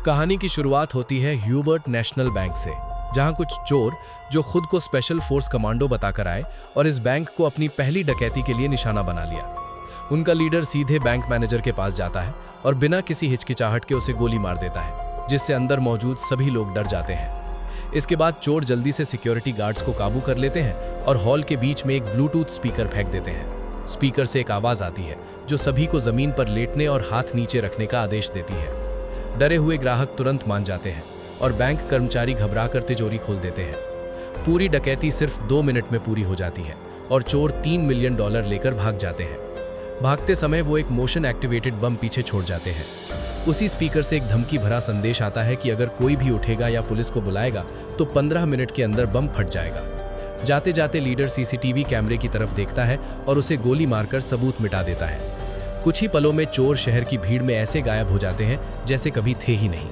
कहानी की शुरुआत होती है ह्यूबर्ट नेशनल बैंक से, जहां कुछ चोर जो खुद को स्पेशल फोर्स कमांडो बताकर आए और इस बैंक को अपनी पहली डकैती के लिए निशाना बना लिया। उनका लीडर सीधे बैंक मैनेजर के पास जाता है और बिना किसी हिचकिचाहट के उसे गोली मार देता है, जिससे अंदर मौजूद सभी लोग डर जाते हैं। इसके बाद चोर जल्दी से सिक्योरिटी गार्ड्स को काबू कर लेते हैं और हॉल के बीच में एक ब्लूटूथ स्पीकर फेंक देते हैं। स्पीकर से एक आवाज आती है जो सभी को जमीन पर लेटने और हाथ नीचे रखने का आदेश देती है। डरे हुए ग्राहक तुरंत मान जाते हैं और बैंक कर्मचारी घबराकर तिजोरी खोल देते हैं। पूरी डकैती सिर्फ 2 मिनट में पूरी हो जाती है और चोर $3 मिलियन लेकर भाग जाते हैं। भागते समय वो एक मोशन एक्टिवेटेड बम पीछे छोड़ जाते हैं। उसी स्पीकर से एक धमकी भरा संदेश आता है कि अगर कोई भी उठेगा या पुलिस को बुलाएगा तो 15 मिनट के अंदर बम फट जाएगा। जाते जाते लीडर सीसीटीवी कैमरे की तरफ देखता है और उसे गोली मारकर सबूत मिटा देता है। कुछ ही पलों में चोर शहर की भीड़ में ऐसे गायब हो जाते हैं जैसे कभी थे ही नहीं।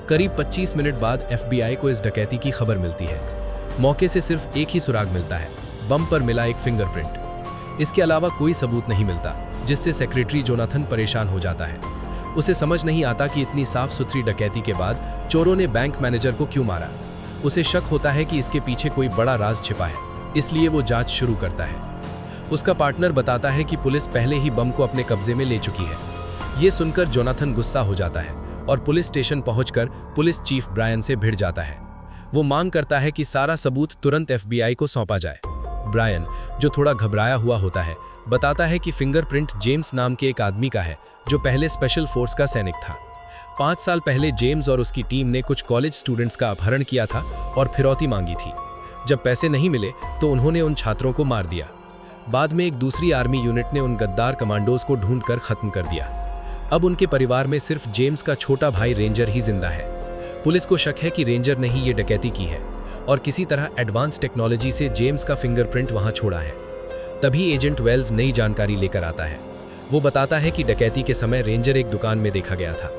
करीब 25 मिनट बाद FBI को इस डकैती की खबर मिलती है। मौके से सिर्फ एक ही सुराग मिलता है, बम पर मिला एक फिंगरप्रिंट। इसके अलावा कोई सबूत नहीं मिलता, जिससे सेक्रेटरी जोनाथन परेशान हो जाता है। उसे समझ नहीं आता कि इतनी साफ सुथरी डकैती के बाद चोरों ने बैंक मैनेजर को क्यों मारा। उसे शक होता है कि इसके पीछे कोई बड़ा राज छिपा है, इसलिए वो जांच शुरू करता है। उसका पार्टनर बताता है कि पुलिस पहले ही बम को अपने कब्जे में ले चुकी है। ये सुनकर जोनाथन गुस्सा हो जाता है और पुलिस स्टेशन पहुंचकर पुलिस चीफ ब्रायन से भिड़ जाता है। वो मांग करता है कि सारा सबूत तुरंत FBI को सौंपा जाए। ब्रायन, जो थोड़ा घबराया हुआ होता है, बताता है कि फिंगरप्रिंट जेम्स नाम के एक आदमी का है जो पहले स्पेशल फोर्स का सैनिक था। 5 साल पहले जेम्स और उसकी टीम ने कुछ कॉलेज स्टूडेंट्स का अपहरण किया था और फिरौती मांगी थी। जब पैसे नहीं मिले तो उन्होंने उन छात्रों को मार दिया। बाद में एक दूसरी आर्मी यूनिट ने उन गद्दार कमांडोज को ढूंढकर खत्म कर दिया। अब उनके परिवार में सिर्फ जेम्स का छोटा भाई रेंजर ही जिंदा है। पुलिस को शक है कि रेंजर ने ही ये डकैती की है और किसी तरह एडवांस टेक्नोलॉजी से जेम्स का फिंगरप्रिंट वहां छोड़ा है। तभी एजेंट वेल्स नई जानकारी लेकर आता है। वो बताता है कि डकैती के समय रेंजर एक दुकान में देखा गया था।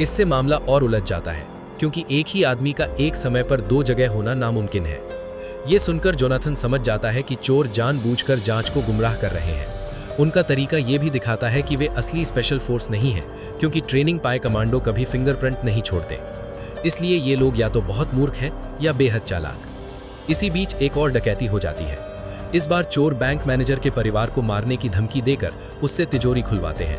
इससे मामला और उलझ जाता है, क्योंकि एक ही आदमी का एक समय पर 2 जगह होना नामुमकिन है। ये सुनकर जोनाथन समझ जाता है कि चोर जानबूझकर जांच को गुमराह कर रहे हैं। उनका तरीका ये भी दिखाता है कि वे असली स्पेशल फोर्स नहीं है, क्योंकि ट्रेनिंग पाए कमांडो कभी फिंगरप्रिंट नहीं छोड़ते। इसलिए ये लोग या तो बहुत मूर्ख हैं या बेहद चालाक। इसी बीच एक और डकैती हो जाती है। इस बार चोर बैंक मैनेजर के परिवार को मारने की धमकी देकर उससे तिजोरी खुलवाते हैं।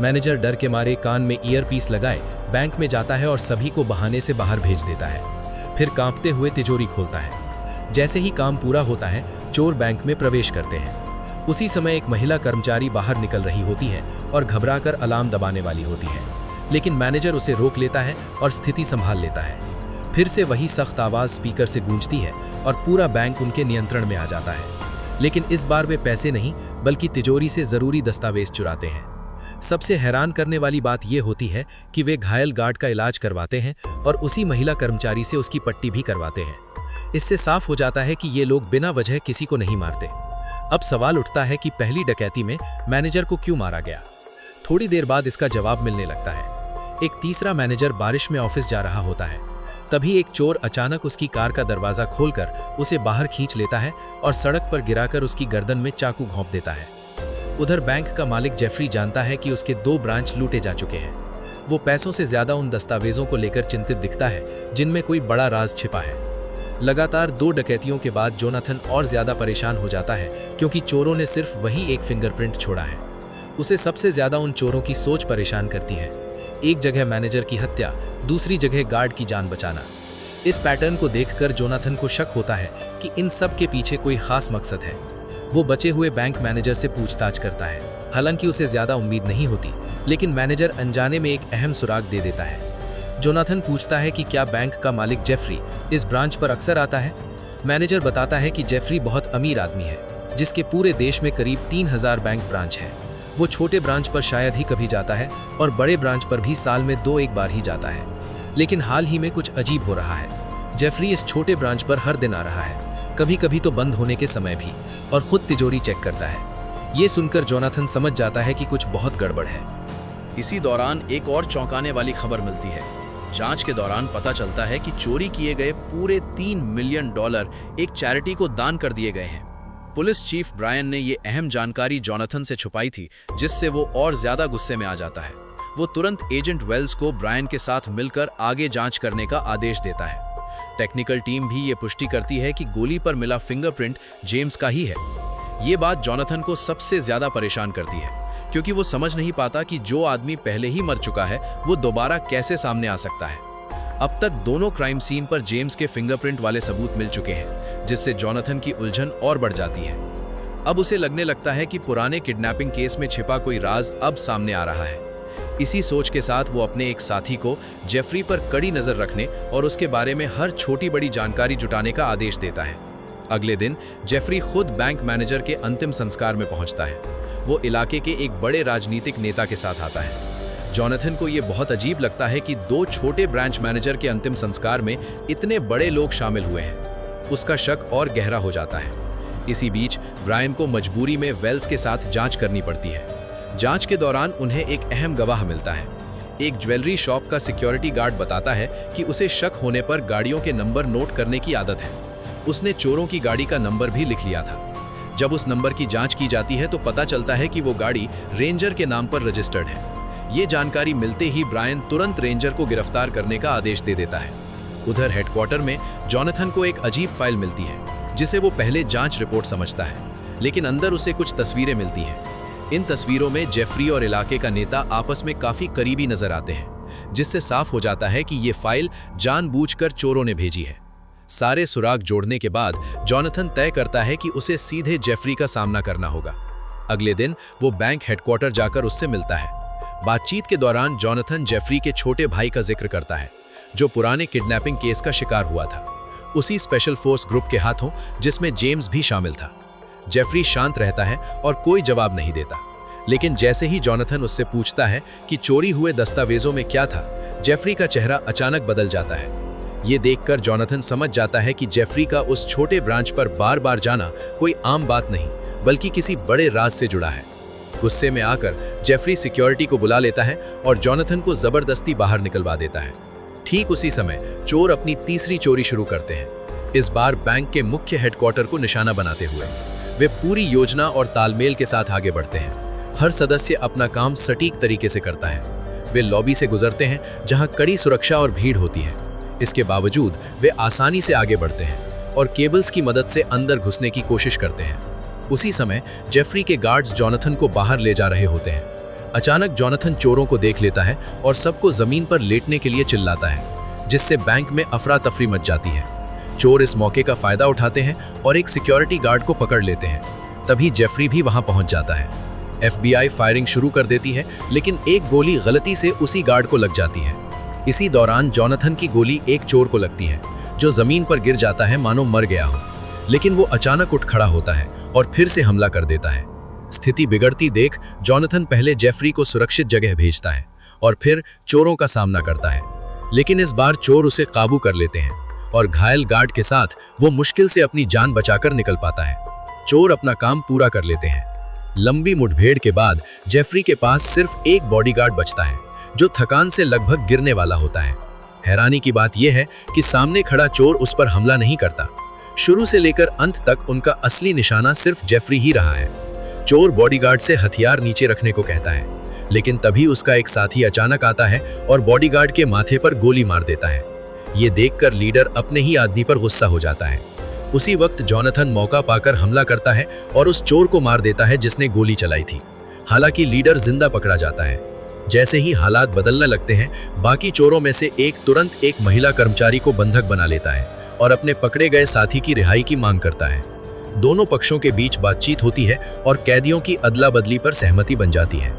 मैनेजर डर के मारे कान में ईयरपीस लगाए बैंक में जाता है और सभी को बहाने से बाहर भेज देता है। फिर कांपते हुए तिजोरी खोलता है। जैसे ही काम पूरा होता है, चोर बैंक में प्रवेश करते हैं। उसी समय एक महिला कर्मचारी बाहर निकल रही होती है और घबराकर अलार्म दबाने वाली होती है, लेकिन मैनेजर उसे रोक लेता है और स्थिति संभाल लेता है। फिर से वही सख्त आवाज स्पीकर से गूंजती है और पूरा बैंक उनके नियंत्रण में आ जाता है। लेकिन इस बार वे पैसे नहीं बल्कि तिजोरी से जरूरी दस्तावेज चुराते हैं। सबसे हैरान करने वाली बात यह होती है कि वे घायल गार्ड का इलाज करवाते हैं और उसी महिला कर्मचारी से उसकी पट्टी भी करवाते हैं। इससे साफ हो जाता है कि ये लोग बिना वजह किसी को नहीं मारते। अब सवाल उठता है कि पहली डकैती में मैनेजर को क्यों मारा गया। थोड़ी देर बाद इसका जवाब मिलने लगता है। एक तीसरा मैनेजर बारिश में ऑफिस जा रहा होता है। तभी एक चोर अचानक उसकी कार का दरवाजा खोलकर उसे बाहर खींच लेता है और सड़क पर गिराकर उसकी गर्दन में चाकू घोंप देता है। उधर बैंक का मालिक जेफरी जानता है कि उसके 2 ब्रांच लूटे जा चुके हैं। वो पैसों से ज्यादा उन दस्तावेजों को लेकर चिंतित दिखता है जिनमें कोई बड़ा राज छिपा है। लगातार 2 डकैतियों के बाद जोनाथन और ज्यादा परेशान हो जाता है, क्योंकि चोरों ने सिर्फ वही एक फिंगरप्रिंट छोड़ा है। उसे सबसे ज्यादा उन चोरों की सोच परेशान करती है। एक जगह मैनेजर की हत्या, दूसरी जगह गार्ड की जान बचाना। इस पैटर्न को देखकर जोनाथन को शक होता है कि इन सब के पीछे कोई खास मकसद है। वो बचे हुए बैंक मैनेजर से पूछताछ करता है। हालांकि उसे ज्यादा उम्मीद नहीं होती, लेकिन मैनेजर अनजाने में एक अहम सुराग दे देता है। जोनाथन पूछता है कि क्या बैंक का मालिक जेफरी इस ब्रांच पर अक्सर आता है। मैनेजर बताता है कि जेफरी बहुत अमीर आदमी है, जिसके पूरे देश में करीब 3000 बैंक ब्रांच है। वो छोटे ब्रांच पर शायद ही कभी जाता है और बड़े ब्रांच पर भी साल में 2-1 बार ही जाता है। लेकिन हाल ही में कुछ अजीब हो रहा है। जेफरी इस छोटे ब्रांच पर हर दिन आ रहा है, कभी कभी तो बंद होने के समय भी, और खुद तिजोरी चेक करता है। ये सुनकर जोनाथन समझ जाता है कि कुछ बहुत गड़बड़ है। इसी दौरान एक और चौंकाने वाली खबर मिलती है। जांच के दौरान पता चलता है कि चोरी किए गए पूरे $3 मिलियन एक चैरिटी को दान कर दिए गए हैं। पुलिस चीफ ब्रायन ने ये अहम जानकारी जोनाथन से छुपाई थी, जिससे वो और ज्यादा गुस्से में आ जाता है। वो तुरंत एजेंट वेल्स को ब्रायन के साथ मिलकर आगे जांच करने का आदेश देता है। टेक्निकल टीम भी ये पुष्टि करती है कि गोली पर मिला फिंगरप्रिंट जेम्स का ही है। ये बात जॉनथन को सबसे ज्यादा परेशान करती है, क्योंकि वो समझ नहीं पाता कि जो आदमी पहले ही मर चुका है वो दोबारा कैसे सामने आ सकता है। अब तक दोनों क्राइम सीन पर जेम्स के फिंगरप्रिंट वाले सबूत मिल चुके हैं, जिससे जॉनथन की उलझन और बढ़ जाती है। अब उसे लगने लगता है कि पुराने किडनैपिंग केस में छिपा कोई राज अब सामने आ रहा है। इसी सोच के साथ वो अपने एक साथी को जेफरी पर कड़ी नजर रखने और उसके बारे में हर छोटी बड़ी जानकारी जुटाने का आदेश देता है। अगले दिन जेफरी खुद बैंक मैनेजर के अंतिम संस्कार में पहुंचता है। वो इलाके के एक बड़े राजनीतिक नेता के साथ आता है। जॉनथन को ये बहुत अजीब लगता है कि दो छोटे ब्रांच मैनेजर के अंतिम संस्कार में इतने बड़े लोग शामिल हुए हैं। उसका शक और गहरा हो जाता है। इसी बीच ब्रायन को मजबूरी में वेल्स के साथ जांच करनी पड़ती है। जांच के दौरान उन्हें एक अहम गवाह मिलता है। एक ज्वेलरी शॉप का सिक्योरिटी गार्ड बताता है कि उसे शक होने पर गाड़ियों के नंबर नोट करने की आदत है। उसने चोरों की गाड़ी का नंबर भी लिख लिया था। जब उस नंबर की जांच की जाती है तो पता चलता है कि वो गाड़ी रेंजर के नाम पर रजिस्टर्ड है। ये जानकारी मिलते ही ब्रायन तुरंत रेंजर को गिरफ्तार करने का आदेश दे देता है। उधर हेडक्वार्टर में जॉनथन को एक अजीब फाइल मिलती है, जिसे वो पहले जांच रिपोर्ट समझता है, लेकिन अंदर उसे कुछ तस्वीरें मिलती हैं। इन तस्वीरों में जेफरी और इलाके का नेता आपस में काफी करीबी नजर आते हैं, जिससे साफ हो जाता है कि ये फाइल जानबूझकर चोरों ने भेजी है। सारे सुराग जोड़ने के बाद जॉनथन तय करता है कि उसे सीधे जेफरी का सामना करना होगा। अगले दिन वो बैंक हेडक्वार्टर जाकर उससे मिलता है। बातचीत के दौरान जॉनथन जेफरी के छोटे भाई का जिक्र करता है, जो पुराने किडनैपिंग केस का शिकार हुआ था, उसी स्पेशल फोर्स ग्रुप के हाथों, जिसमें जेम्स भी शामिल था। जेफरी शांत रहता है और कोई जवाब नहीं देता, लेकिन जैसे ही जॉनथन उससे पूछता है कि चोरी हुए दस्तावेजों में क्या था, जेफरी का चेहरा अचानक बदल जाता है। ये देखकर जॉनथन समझ जाता है कि जेफरी का उस छोटे ब्रांच पर बार बार जाना कोई आम बात नहीं, बल्कि किसी बड़े राज से जुड़ा है। गुस्से में आकर जेफरी सिक्योरिटी को बुला लेता है और जॉनथन को जबरदस्ती बाहर निकलवा देता है। ठीक उसी समय चोर अपनी तीसरी चोरी शुरू करते हैं, इस बार बैंक के मुख्य हेडक्वार्टर को निशाना बनाते हुए। वे पूरी योजना और तालमेल के साथ आगे बढ़ते हैं। हर सदस्य अपना काम सटीक तरीके से करता है। वे लॉबी से गुजरते हैं, जहां कड़ी सुरक्षा और भीड़ होती है। इसके बावजूद वे आसानी से आगे बढ़ते हैं और केबल्स की मदद से अंदर घुसने की कोशिश करते हैं। उसी समय जेफरी के गार्ड्स जॉनथन को बाहर ले जा रहे होते हैं। अचानक जॉनथन चोरों को देख लेता है और सबको जमीन पर लेटने के लिए चिल्लाता है, जिससे बैंक में अफरा तफरी मच जाती है। चोर इस मौके का फायदा उठाते हैं और एक सिक्योरिटी गार्ड को पकड़ लेते हैं। तभी जेफरी भी वहां पहुंच जाता है। FBI फायरिंग शुरू कर देती है, लेकिन एक गोली गलती से उसी गार्ड को लग जाती है। इसी दौरान जॉनथन की गोली एक चोर को लगती है, जो जमीन पर गिर जाता है मानो मर गया हो। लेकिन वो अचानक उठ खड़ा होता है और फिर से हमला कर देता है। स्थिति बिगड़ती देख जॉनथन पहले जेफरी को सुरक्षित जगह भेजता है और फिर चोरों का सामना करता है। लेकिन इस बार चोर उसे काबू कर लेते हैं और घायल गार्ड के साथ वो मुश्किल से अपनी जान बचाकर निकल पाता है। चोर अपना काम पूरा कर लेते हैं। लंबी मुठभेड़ के बाद जेफरी के पास सिर्फ एक बॉडीगार्ड बचता है, जो थकान से लगभग गिरने वाला होता है। हैरानी की बात यह है कि सामने खड़ा चोर उस पर हमला नहीं करता। शुरू से लेकर अंत तक उनका असली निशाना सिर्फ जेफरी ही रहा है। चोर बॉडीगार्ड से हथियार नीचे रखने को कहता है, लेकिन तभी उसका एक साथी अचानक आता है और बॉडीगार्ड के माथे पर गोली मार देता है। ये देखकर लीडर अपने ही आदमी पर गुस्सा हो जाता है। उसी वक्त जॉनथन मौका पाकर हमला करता है और उस चोर को मार देता है जिसने गोली चलाई थी। हालांकि लीडर जिंदा पकड़ा जाता है। जैसे ही हालात बदलने लगते हैं, बाकी चोरों में से एक तुरंत एक महिला कर्मचारी को बंधक बना लेता है और अपने पकड़े गए साथी की रिहाई की मांग करता है। दोनों पक्षों के बीच बातचीत होती है और कैदियों की अदला बदली पर सहमति बन जाती है।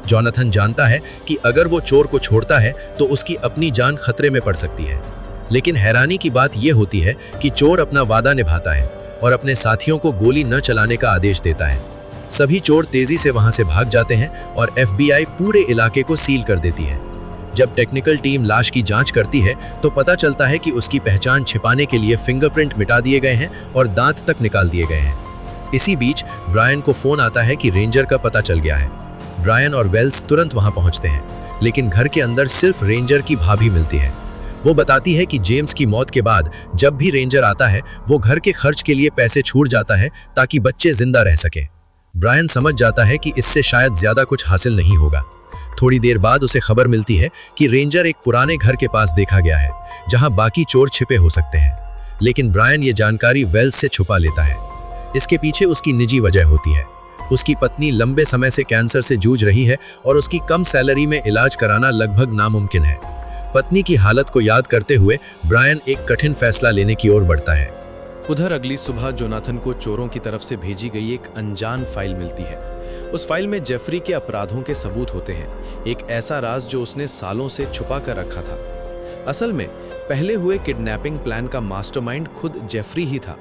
जॉनथन जानता है कि अगर वो चोर को छोड़ता है तो उसकी अपनी जान खतरे में पड़ सकती है। लेकिन हैरानी की बात यह होती है कि चोर अपना वादा निभाता है और अपने साथियों को गोली न चलाने का आदेश देता है। सभी चोर तेजी से वहां से भाग जाते हैं और FBI पूरे इलाके को सील कर देती है। जब टेक्निकल टीम लाश की जांच करती है तो पता चलता है कि उसकी पहचान छिपाने के लिए फिंगरप्रिंट मिटा दिए गए हैं और दांत तक निकाल दिए गए हैं। इसी बीच ब्रायन को फोन आता है कि रेंजर का पता चल गया है। ब्रायन और वेल्स तुरंत वहां पहुंचते हैं, लेकिन घर के अंदर सिर्फ रेंजर की भाभी मिलती है। वो बताती है कि जेम्स की मौत के बाद जब भी रेंजर आता है, वो घर के खर्च के लिए पैसे छूट जाता है ताकि बच्चे जिंदा रह सके। ब्रायन समझ जाता है कि इससे शायद ज्यादा कुछ हासिल नहीं होगा। थोड़ी देर बाद उसे खबर मिलती है कि रेंजर एक पुराने घर के पास देखा गया है जहां बाकी चोर छिपे हो सकते हैं, लेकिन ब्रायन ये जानकारी वेल्स से छुपा लेता है। इसके पीछे उसकी निजी वजह होती है। उसकी पत्नी लंबे समय से कैंसर से जूझ रही है और उसकी कम सैलरी में इलाज कराना लगभग नामुमकिन है। पत्नी की हालत को याद करते हुए ब्रायन एक कठिन फैसला लेने की ओर बढ़ता है। उधर अगली सुबह जोनाथन को चोरों की तरफ से भेजी गई एक अनजान फाइल मिलती है। उस फाइल में जेफरी के अपराधों के सबूत होते हैं, एक ऐसा राज जो उसने सालों से छुपा कर रखा था। असल में पहले हुए किडनैपिंग प्लान का मास्टरमाइंड खुद जेफरी ही था।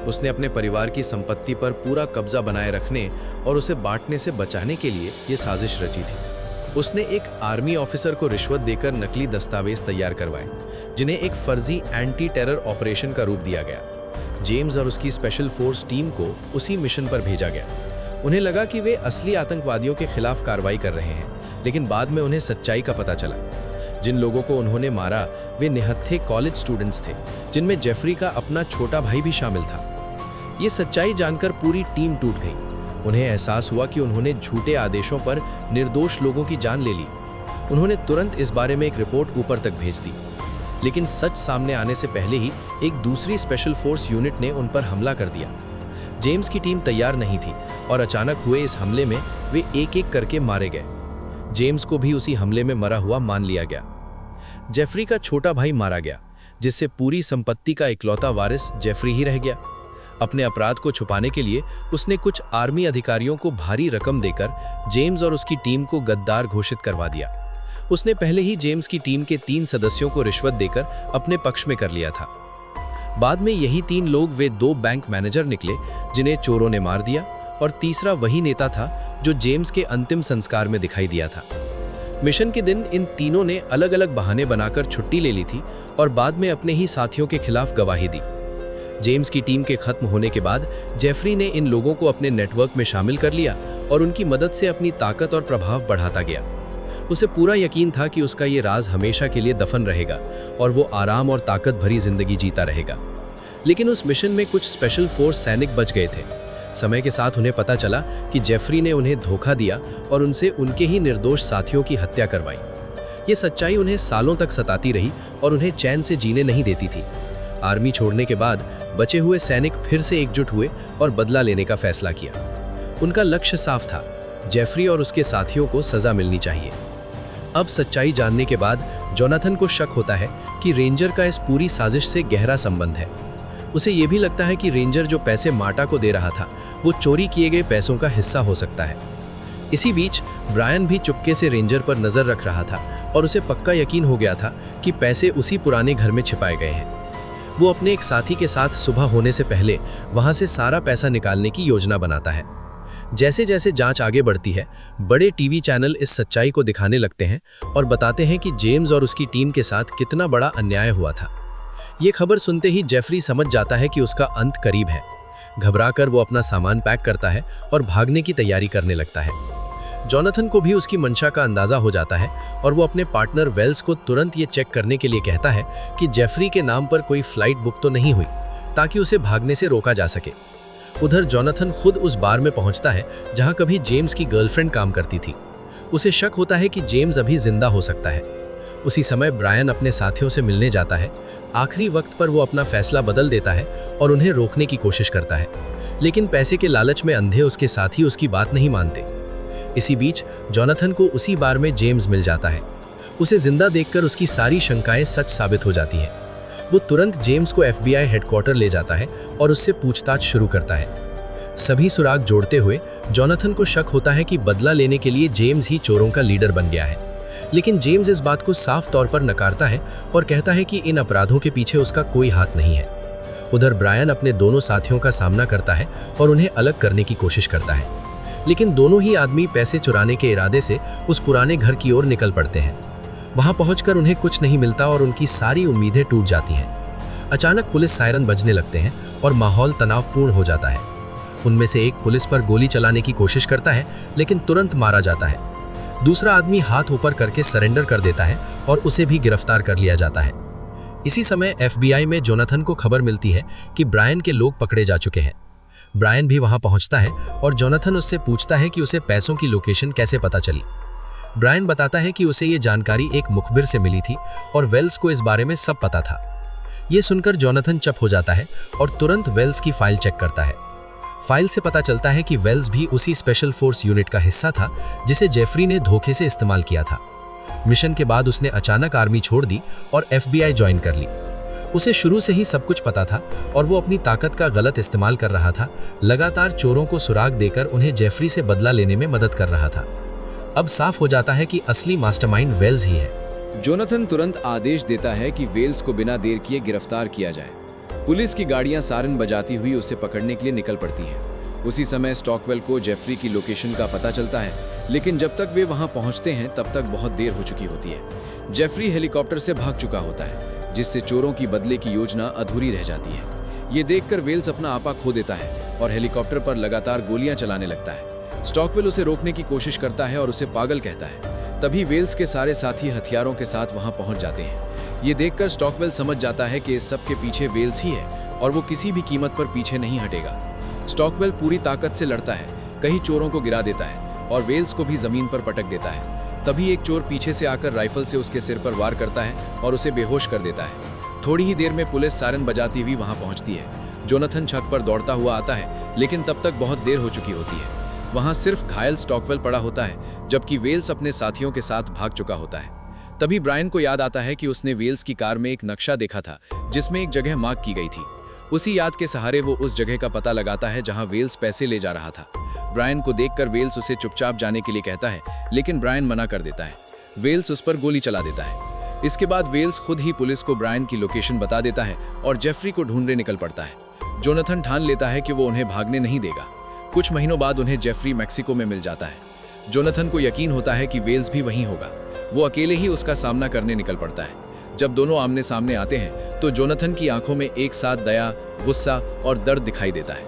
उसने अपने परिवार की संपत्ति पर पूरा कब्जा बनाए रखने और उसे बांटने से बचाने के लिए ये साजिश रची थी। उसने एक आर्मी ऑफिसर को रिश्वत देकर नकली दस्तावेज तैयार करवाए, जिन्हें एक फर्जी एंटी टेरर ऑपरेशन का रूप दिया गया। जेम्स और उसकी स्पेशल फोर्स टीम को उसी मिशन पर भेजा गया। उन्हें लगा कि वे असली आतंकवादियों के खिलाफ कार्रवाई कर रहे हैं, लेकिन बाद में उन्हें सच्चाई का पता चला। जिन लोगों को उन्होंने मारा वे निहत्थे कॉलेज स्टूडेंट्स थे, जिनमें जेफरी का अपना छोटा भाई भी शामिल था। ये सच्चाई जानकर पूरी टीम टूट गई। उन्हें एहसास हुआ कि उन्होंने झूठे आदेशों पर निर्दोष लोगों की जान ले ली। उन्होंने तुरंत इस बारे में एक रिपोर्ट ऊपर तक भेज दी, लेकिन सच सामने आने से पहले ही एक दूसरी स्पेशल फोर्स यूनिट ने उन पर हमला कर दिया। जेम्स की टीम तैयार नहीं थी और अचानक हुए इस हमले में वे एक एक करके मारे गए। जेम्स को भी उसी हमले में मरा हुआ मान लिया गया। जेफरी का छोटा भाई मारा गया, जिससे पूरी संपत्ति का इकलौता वारिस जेफरी ही रह गया। अपने अपराध को छुपाने के लिए उसने कुछ आर्मी अधिकारियों को भारी रकम देकर जेम्स और उसकी टीम को गद्दार घोषित करवा दिया। उसने पहले ही जेम्स की टीम के 3 सदस्यों को रिश्वत देकर अपने पक्ष में कर लिया था। बाद में यही 3 लोग वे 2 बैंक मैनेजर निकले जिन्हें चोरों ने मार दिया, और तीसरा वही नेता था जो जेम्स के अंतिम संस्कार में दिखाई दिया था। मिशन के दिन इन तीनों ने अलग अलग बहाने बनाकर छुट्टी ले ली थी और बाद में अपने ही साथियों के खिलाफ गवाही दी। जेम्स की टीम के खत्म होने के बाद जेफरी ने इन लोगों को अपने नेटवर्क में शामिल कर लिया और उनकी मदद से अपनी ताकत और प्रभाव बढ़ाता गया। उसे पूरा यकीन था कि उसका ये राज हमेशा के लिए दफन रहेगा और वो आराम और ताकत भरी जिंदगी जीता रहेगा। लेकिन उस मिशन में कुछ स्पेशल फोर्स सैनिक बच गए थे। समय के साथ उन्हें पता चला कि जेफरी ने उन्हें धोखा दिया और उनसे उनके ही निर्दोष साथियों की हत्या करवाई। ये सच्चाई उन्हें सालों तक सताती रही और उन्हें चैन से जीने नहीं देती थी। आर्मी छोड़ने के बाद बचे हुए सैनिक फिर से एकजुट हुए और बदला लेने का फैसला किया। उनका लक्ष्य साफ था, जेफरी और उसके साथियों को सजा मिलनी चाहिए। अब सच्चाई जानने के बाद जोनाथन को शक होता है कि रेंजर का इस पूरी साजिश से गहरा संबंध है। उसे ये भी लगता है कि रेंजर जो पैसे मार्टा को दे रहा था वो चोरी किए गए पैसों का हिस्सा हो सकता है। इसी बीच ब्रायन भी चुपके से रेंजर पर नजर रख रहा था और उसे पक्का यकीन हो गया था कि पैसे उसी पुराने घर में छिपाए गए हैं। वो अपने एक साथी के साथ सुबह होने से पहले वहां से सारा पैसा निकालने की योजना बनाता है। जैसे जैसे जांच आगे बढ़ती है, बड़े टीवी चैनल इस सच्चाई को दिखाने लगते हैं और बताते हैं कि जेम्स और उसकी टीम के साथ कितना बड़ा अन्याय हुआ था। ये खबर सुनते ही जेफरी समझ जाता है कि उसका अंत करीब है। घबराकर वो अपना सामान पैक करता है और भागने की तैयारी करने लगता है। जोनाथन को भी उसकी मंशा का अंदाजा हो जाता है और वो अपने पार्टनर वेल्स को तुरंत ये चेक करने के लिए कहता है कि जेफरी के नाम पर कोई फ्लाइट बुक तो नहीं हुई, ताकि उसे भागने से रोका जा सके। उधर जोनाथन खुद उस बार में पहुंचता है जहां कभी जेम्स की गर्लफ्रेंड काम करती थी। उसे शक होता है कि जेम्स अभी जिंदा हो सकता है। उसी समय ब्रायन अपने साथियों से मिलने जाता है। आखिरी वक्त पर वो अपना फैसला बदल देता है और उन्हें रोकने की कोशिश करता है, लेकिन पैसे के लालच में अंधे उसके साथी उसकी बात नहीं मानते। इसी बीच जोनाथन को उसी बार में जेम्स मिल जाता है। उसे जिंदा देखकर उसकी सारी शंकाएं सच साबित हो जाती हैं। वो तुरंत जेम्स को FBI हेडक्वार्टर ले जाता है और उससे पूछताछ शुरू करता है। सभी सुराग जोड़ते हुए जोनाथन को शक होता है कि बदला लेने के लिए जेम्स ही चोरों का लीडर बन गया है, लेकिन जेम्स इस बात को साफ तौर पर नकारता है और कहता है कि इन अपराधों के पीछे उसका कोई हाथ नहीं है। उधर ब्रायन अपने दोनों साथियों का सामना करता है और उन्हें अलग करने की कोशिश करता है, लेकिन दोनों ही आदमी पैसे चुराने के इरादे से उस पुराने घर की ओर निकल पड़ते हैं। वहां पहुंचकर उन्हें कुछ नहीं मिलता और उनकी सारी उम्मीदें टूट जाती हैं। अचानक पुलिस सायरन बजने लगते हैं और माहौल तनावपूर्ण हो जाता है। उनमें से एक पुलिस पर गोली चलाने की कोशिश करता है, लेकिन तुरंत मारा जाता है। दूसरा आदमी हाथ ऊपर करके सरेंडर कर देता है और उसे भी गिरफ्तार कर लिया जाता है। इसी समय FBI में जोनाथन को खबर मिलती है कि ब्रायन के लोग पकड़े जा चुके हैं। ब्रायन भी वहां पहुंचता है और जोनाथन उससे पूछता है कि उसे पैसों की लोकेशन कैसे पता चली। ब्रायन बताता है कि उसे ये जानकारी एक मुखबिर से मिली थी और वेल्स को इस बारे में सब पता था। ये सुनकर जोनाथन चुप हो जाता है और तुरंत वेल्स की फाइल चेक करता है। फाइल से पता चलता है कि वेल्स भी उसी स्पेशल फोर्स यूनिट का हिस्सा था जिसे जेफरी ने धोखे से इस्तेमाल किया था। मिशन के बाद उसने अचानक आर्मी छोड़ दी और FBI ज्वाइन कर ली। उसे शुरू से ही सब कुछ पता था और वो अपनी ताकत का गलत इस्तेमाल कर रहा था, लगातार चोरों को सुराग देकर उन्हें जेफरी से बदला लेने में मदद कर रहा था। अब साफ हो जाता है कि असली मास्टरमाइंड वेल्स ही है। जोनाथन तुरंत आदेश देता है कि वेल्स को बिना देर किए गिरफ्तार किया जाए। पुलिस की गाड़ियां सायरन बजाती हुई उसे पकड़ने के लिए निकल पड़ती हैं। उसी समय स्टॉकवेल को जेफरी की लोकेशन का पता चलता है, लेकिन जब तक वे वहां पहुंचते हैं तब तक बहुत देर हो चुकी होती है। जेफरी हेलीकॉप्टर से भाग चुका होता है, जिससे चोरों की बदले की योजना अधूरी रह जाती है। ये देखकर वेल्स अपना आपा खो देता है और हेलीकॉप्टर पर लगातार गोलियां चलाने लगता है। स्टॉकवेल उसे रोकने की कोशिश करता है और उसे पागल कहता है। तभी वेल्स के सारे साथी हथियारों के साथ वहां पहुंच जाते हैं। ये देखकर स्टॉकवेल समझ जाता है कि इस सब के पीछे वेल्स ही है और वो किसी भी कीमत पर पीछे नहीं हटेगा। स्टॉकवेल पूरी ताकत से लड़ता है, कई चोरों को गिरा देता है और वेल्स को भी जमीन पर पटक देता है। तभी एक चोर पीछे से आकर राइफल से उसके सिर पर वार करता है और उसे बेहोश कर देता है। थोड़ी ही देर में पुलिस सायरन बजाती हुई वहां पहुंचती है। जोनाथन छत पर दौड़ता हुआ आता है, लेकिन तब तक बहुत देर हो चुकी होती है। वहां सिर्फ घायल स्टॉकवेल पड़ा होता है, जबकि वेल्स अपने साथियों के साथ भाग चुका होता है। तभी ब्रायन को याद आता है कि उसने वेल्स की कार में एक नक्शा देखा था जिसमें एक जगह मार्क की गई थी। उसी याद के सहारे वो उस जगह का पता लगाता है जहां वेल्स पैसे ले जा रहा था। ब्रायन को देखकर वेल्स उसे चुपचाप जाने के लिए कहता है, लेकिन ब्रायन मना कर देता है। वेल्स उस पर गोली चला देता है। इसके बाद वेल्स खुद ही पुलिस को ब्रायन की लोकेशन बता देता है और जेफरी को ढूंढने निकल पड़ता है। जोनाथन ठान लेता है कि वो उन्हें भागने नहीं देगा। कुछ महीनों बाद उन्हें जेफरी मैक्सिको में मिल जाता है। जोनाथन को यकीन होता है कि वेल्स भी वहीं होगा। वो अकेले ही उसका सामना करने निकल पड़ता है। जब दोनों आमने सामने आते हैं तो जोनाथन की आंखों में एक साथ दया, गुस्सा और दर्द दिखाई देता है।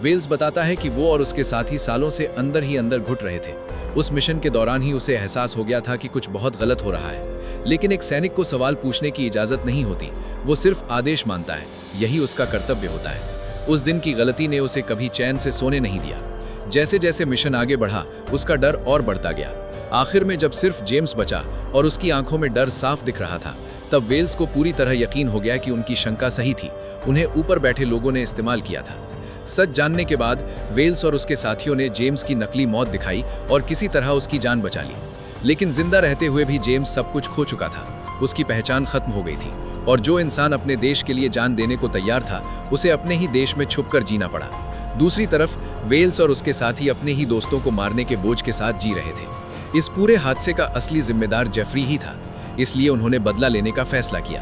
वेल्स बताता है कि वो और उसके साथी सालों से अंदर ही अंदर घुट रहे थे। उस मिशन के दौरान ही उसे एहसास हो गया था कि कुछ बहुत गलत हो रहा है, लेकिन एक सैनिक को सवाल पूछने की इजाजत नहीं होती। वो सिर्फ आदेश मानता है, यही उसका कर्तव्य होता है। उस दिन की गलती ने उसे कभी चैन से सोने नहीं दिया। जैसे जैसे मिशन आगे बढ़ा, उसका डर और बढ़ता गया। आखिर में जब सिर्फ जेम्स बचा और उसकी आंखों में डर साफ दिख रहा था, तब वेल्स को पूरी तरह यकीन हो गया कि उनकी शंका सही थी। उन्हें ऊपर बैठे लोगों ने इस्तेमाल किया था। सच जानने के बाद वेल्स और उसके साथियों ने जेम्स की नकली मौत दिखाई और किसी तरह उसकी जान बचा ली। लेकिन जिंदा रहते हुए भी जेम्स सब कुछ खो चुका था। उसकी पहचान खत्म हो गई थी और जो इंसान अपने देश के लिए जान देने को तैयार था, उसे अपने ही देश में छुपकर जीना पड़ा। दूसरी तरफ वेल्स और उसके साथी अपने ही दोस्तों को मारने के बोझ के साथ जी रहे थे। इस पूरे हादसे का असली जिम्मेदार जेफरी ही था, इसलिए उन्होंने बदला लेने का फैसला किया।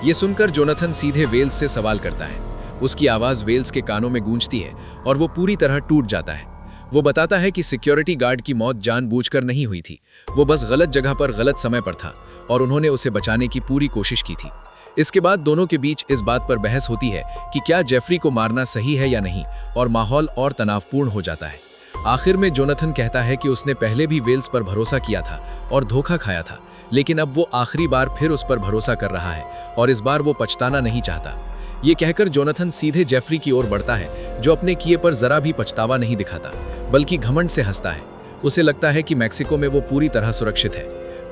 ये सुनकर जोनाथन सीधे वेल्स से सवाल करता है। उसकी आवाज़ वेल्स के कानों में गूंजती है और वो पूरी तरह टूट जाता है। वो बताता है कि सिक्योरिटी गार्ड की मौत जानबूझकर नहीं हुई थी, वो बस गलत जगह पर गलत समय पर था और उन्होंने उसे बचाने की पूरी कोशिश की थी। इसके बाद दोनों के बीच इस बात पर बहस होती है कि क्या जेफरी को मारना सही है या नहीं, और माहौल और तनावपूर्ण हो जाता है। आखिर में जोनाथन कहता है कि उसने पहले भी वेल्स पर भरोसा किया था और धोखा खाया था, लेकिन अब वो आखिरी बार फिर उस पर भरोसा कर रहा है और इस बार वो पछताना नहीं चाहता। ये कहकर जोनाथन सीधे जेफरी की ओर बढ़ता है, जो अपने किए पर जरा भी पछतावा नहीं दिखाता, बल्कि घमंड से हंसता है। उसे लगता है कि मैक्सिको में वो पूरी तरह सुरक्षित है।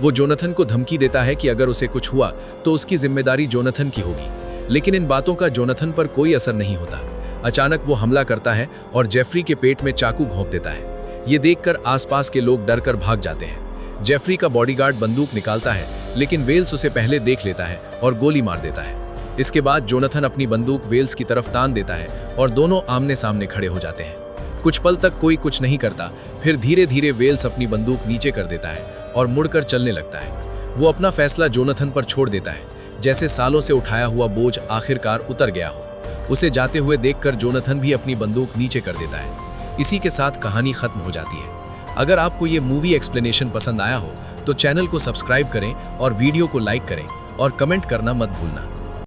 वो जोनाथन को धमकी देता है कि अगर उसे कुछ हुआ तो उसकी जिम्मेदारी जोनाथन की होगी। लेकिन इन बातों का जोनाथन पर कोई असर नहीं होता। अचानक वो हमला करता है और जेफरी के पेट में चाकू घोंप देता है। ये देखकर आसपास के लोग डरकर भाग जाते हैं। जेफरी का बॉडीगार्ड बंदूक निकालता है, लेकिन वेल्स उसे पहले देख लेता है और गोली मार देता है। इसके बाद जोनाथन अपनी बंदूक वेल्स की तरफ तान देता है और दोनों आमने सामने खड़े हो जाते हैं। कुछ पल तक कोई कुछ नहीं करता, फिर धीरे धीरे वेल्स अपनी बंदूक नीचे कर देता है और मुड़कर चलने लगता है। वो अपना फैसला जोनाथन पर छोड़ देता है, जैसे सालों से उठाया हुआ बोझ आखिरकार उतर गया हो। उसे जाते हुए देखकर जोनाथन भी अपनी बंदूक नीचे कर देता है। इसी के साथ कहानी खत्म हो जाती है। अगर आपको ये मूवी एक्सप्लेनेशन पसंद आया हो तो चैनल को सब्सक्राइब करें और वीडियो को लाइक करें और कमेंट करना मत भूलना।